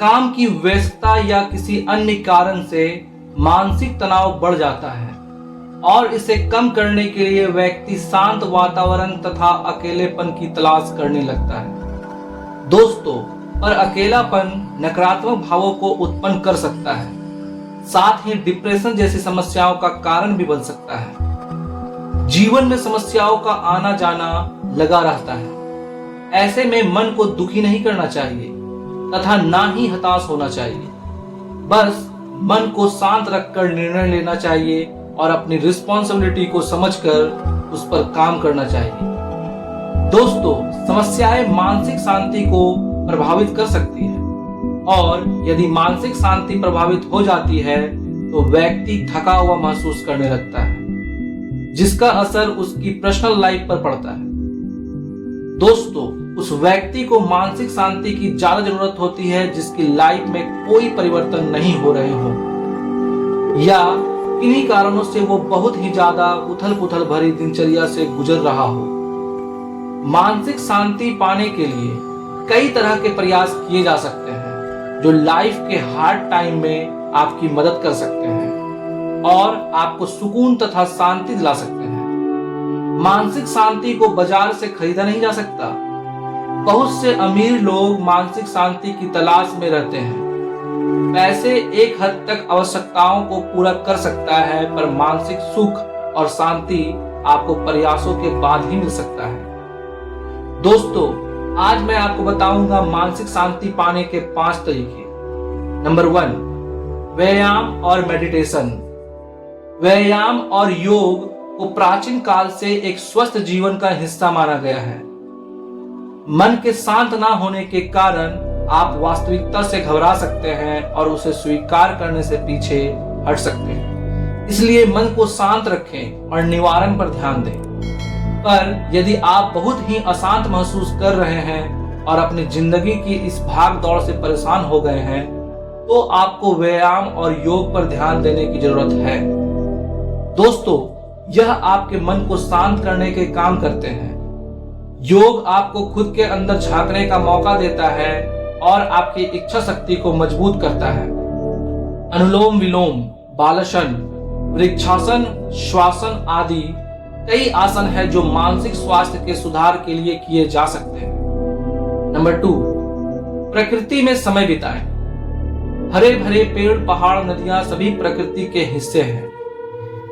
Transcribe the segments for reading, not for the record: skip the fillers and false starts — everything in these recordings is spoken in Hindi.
काम की व्यस्तता या किसी अन्य कारण से मानसिक तनाव बढ़ जाता है और इसे कम करने के लिए व्यक्ति शांत वातावरण तथा अकेलेपन की तलाश करने लगता है। दोस्तों, पर अकेलापन नकारात्मक भावों को उत्पन्न कर सकता है, साथ ही डिप्रेशन जैसी समस्याओं का कारण भी बन सकता है। जीवन में समस्याओं का आना जाना लगा रहता है। ऐसे में मन को दुखी नहीं करना चाहिए तथा ना ही हताश होना चाहिए। बस मन को शांत रखकर निर्णय लेना चाहिए और अपनी रिस्पॉन्सिबिलिटी को समझकर उस पर काम करना चाहिए। दोस्तों, समस्याएं मानसिक शांति को प्रभावित कर सकती है और यदि मानसिक शांति प्रभावित हो जाती है तो व्यक्ति थका हुआ महसूस करने लगता है, जिसका असर उसकी पर्सनल लाइफ पर पड़ता है। दोस्तों, उस व्यक्ति को मानसिक शांति की ज्यादा जरूरत होती है जिसकी लाइफ में कोई परिवर्तन नहीं हो रहे हो या किन्हीं कारणों से वो बहुत ही ज्यादा उथल पुथल भरी दिनचर्या से गुजर रहा हो। मानसिक शांति पाने के लिए कई तरह के प्रयास किए जा सकते हैं जो लाइफ के हार्ड टाइम में आपकी मदद कर सकते हैं और आपको सुकून तथा शांति दिला सकते हैं। मानसिक शांति को बाजार से खरीदा नहीं जा सकता। बहुत से अमीर लोग मानसिक शांति की तलाश में रहते हैं। पैसे एक हद तक आवश्यकताओं को पूरा कर सकता है, पर मानसिक सुख और शांति आपको प्रयासों के बाद ही मिल सकता है। दोस्तों, आज मैं आपको बताऊंगा मानसिक शांति पाने के 5 तरीके। नंबर 1, व्यायाम और मेडिटेशन। व्यायाम और योग को प्राचीन काल से एक स्वस्थ जीवन का हिस्सा माना गया है। मन के शांत ना होने के कारण आप वास्तविकता से घबरा सकते हैं और उसे स्वीकार करने से पीछे हट सकते हैं। इसलिए मन को शांत रखें और निवारण पर ध्यान दें। पर यदि आप बहुत ही अशांत महसूस कर रहे हैं और अपनी जिंदगी की इस भाग दौड़ से परेशान हो गए हैं, तो आपको व्यायाम और योग पर ध्यान देने की जरूरत है। दोस्तों, यह आपके मन को शांत करने के काम करते हैं। योग आपको खुद के अंदर झांकने का मौका देता है और आपकी इच्छा शक्ति को मजबूत करता है। अनुलोम विलोम, बालासन, वृक्षासन, श्वासन आदि कई आसन है जो मानसिक स्वास्थ्य के सुधार के लिए किए जा सकते हैं। नंबर 2, प्रकृति में समय बिताएं। हरे भरे पेड़, पहाड़, नदियां सभी प्रकृति के हिस्से हैं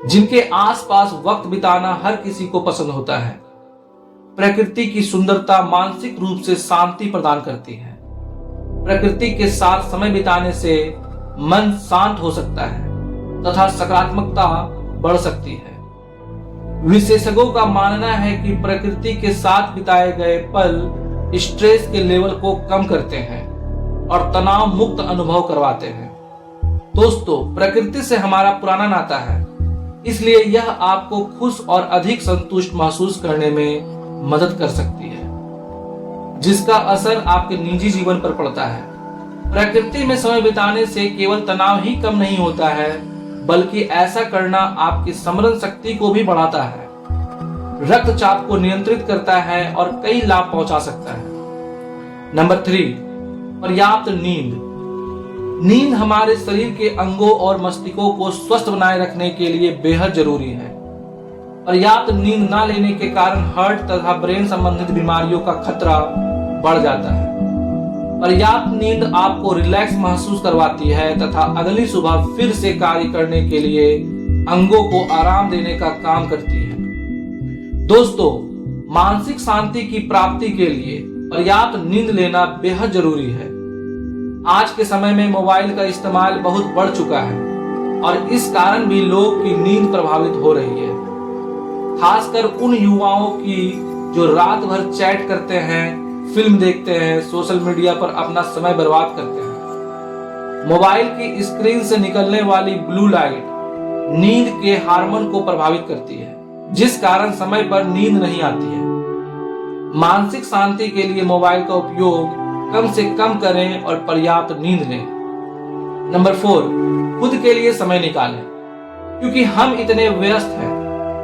जिनके आसपास वक्त बिताना हर किसी को पसंद होता है। प्रकृति की सुंदरता मानसिक रूप से शांति प्रदान करती है। प्रकृति के साथ समय बिताने से मन शांत हो सकता है तथा सकारात्मकता बढ़ सकती है। विशेषज्ञों का मानना है कि प्रकृति के साथ बिताए गए पल स्ट्रेस के लेवल को कम करते हैं और तनाव मुक्त अनुभव करवाते हैं। दोस्तों, प्रकृति से हमारा पुराना नाता है, इसलिए यह आपको खुश और अधिक संतुष्ट महसूस करने में मदद कर सकती है, जिसका असर आपके निजी जीवन पर पड़ता है। प्रकृति में समय बिताने से केवल तनाव ही कम नहीं होता है, बल्कि ऐसा करना आपकी स्मरण शक्ति को भी बढ़ाता है, रक्तचाप को नियंत्रित करता है और कई लाभ पहुंचा सकता है। नंबर 3, पर्याप्त नींद। नींद हमारे शरीर के अंगों और मस्तिष्कों को स्वस्थ बनाए रखने के लिए बेहद जरूरी है। पर्याप्त नींद न लेने के कारण हार्ट तथा ब्रेन संबंधित बीमारियों का खतरा बढ़ जाता है। पर्याप्त नींद आपको रिलैक्स महसूस करवाती है तथा अगली सुबह फिर से कार्य करने के लिए अंगों को आराम देने का काम करती है। दोस्तों, मानसिक शांति की प्राप्ति के लिए पर्याप्त नींद लेना बेहद जरूरी है। आज के समय में मोबाइल का इस्तेमाल बहुत बढ़ चुका है और इस कारण भी लोग की नींद प्रभावित हो रही है, खासकर उन युवाओं की जो रात भर चैट करते हैं, फिल्म देखते हैं, सोशल मीडिया पर अपना समय बर्बाद करते हैं। मोबाइल की स्क्रीन से निकलने वाली ब्लू लाइट नींद के हार्मोन को प्रभावित करती है, जिस कारण समय पर नींद नहीं आती है। मानसिक शांति के लिए मोबाइल का उपयोग कम से कम करें और पर्याप्त नींद लें। नंबर 4, खुद के लिए समय निकालें। क्योंकि हम इतने व्यस्त हैं,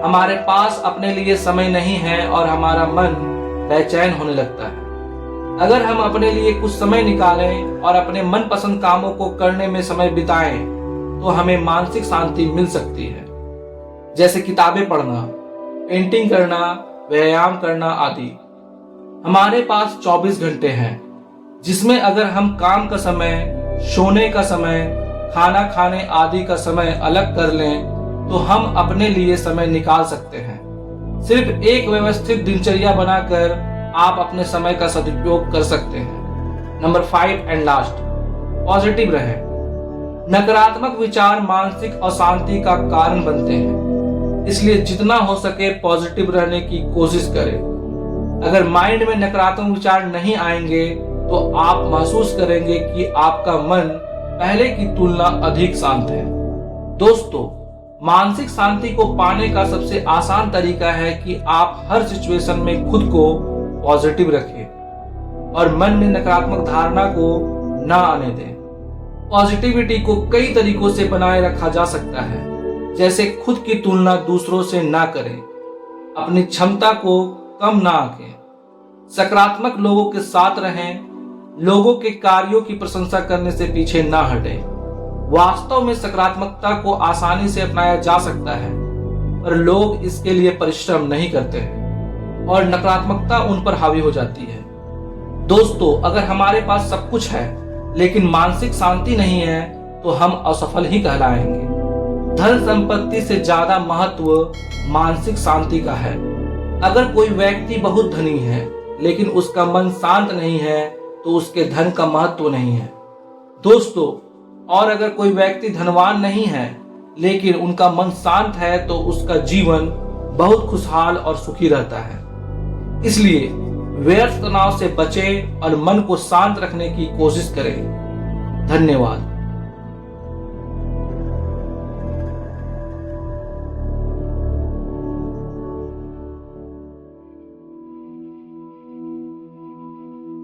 हमारे पास अपने लिए समय नहीं है और हमारा मन बेचैन होने लगता है। अगर हम अपने लिए कुछ समय निकालें और अपने मनपसंद कामों को करने में समय बिताएं तो हमें मानसिक शांति मिल सकती है, जैसे किताबें पढ़ना, पेंटिंग करना, व्यायाम करना आदि। हमारे पास 24 घंटे हैं, जिसमें अगर हम काम का समय, सोने का समय, खाना खाने आदि का समय अलग कर लें तो हम अपने लिए समय निकाल सकते हैं। सिर्फ एक व्यवस्थित दिनचर्या बनाकर आप अपने समय का सदुपयोग कर सकते हैं। नंबर 5 एंड लास्ट, पॉजिटिव रहें। नकारात्मक विचार मानसिक अशांति का कारण बनते हैं, इसलिए जितना हो सके पॉजिटिव रहने की कोशिश करें। अगर माइंड में नकारात्मक विचार नहीं आएंगे तो आप महसूस करेंगे कि आपका मन पहले की तुलना अधिक शांत है। दोस्तों, मानसिक शांति को पाने का सबसे आसान तरीका है कि आप हर सिचुएशन में खुद को पॉजिटिव रखें और मन में नकारात्मक धारणा को ना आने दें। पॉजिटिविटी को कई तरीकों से बनाए रखा जा सकता है, जैसे खुद की तुलना दूसरों से ना करें, अपनी क्षमता को कम ना आंकें, सकारात्मक लोगों के साथ रहें, लोगों के कार्यों की प्रशंसा करने से पीछे ना हटें। वास्तव में सकारात्मकता को आसानी से अपनाया जा सकता है, पर लोग इसके लिए परिश्रम नहीं करते हैं और नकारात्मकता उन पर हावी हो जाती है। दोस्तों, अगर हमारे पास सब कुछ है लेकिन मानसिक शांति नहीं है तो हम असफल ही कहलाएंगे। धन संपत्ति से ज्यादा महत्व मानसिक शांति का है। अगर कोई व्यक्ति बहुत धनी है लेकिन उसका मन शांत नहीं है तो उसके धन का महत्व नहीं है। दोस्तों, और अगर कोई व्यक्ति धनवान नहीं है लेकिन उनका मन शांत है तो उसका जीवन बहुत खुशहाल और सुखी रहता है। इसलिए व्यर्थ तनाव से बचें और मन को शांत रखने की कोशिश करें। धन्यवाद।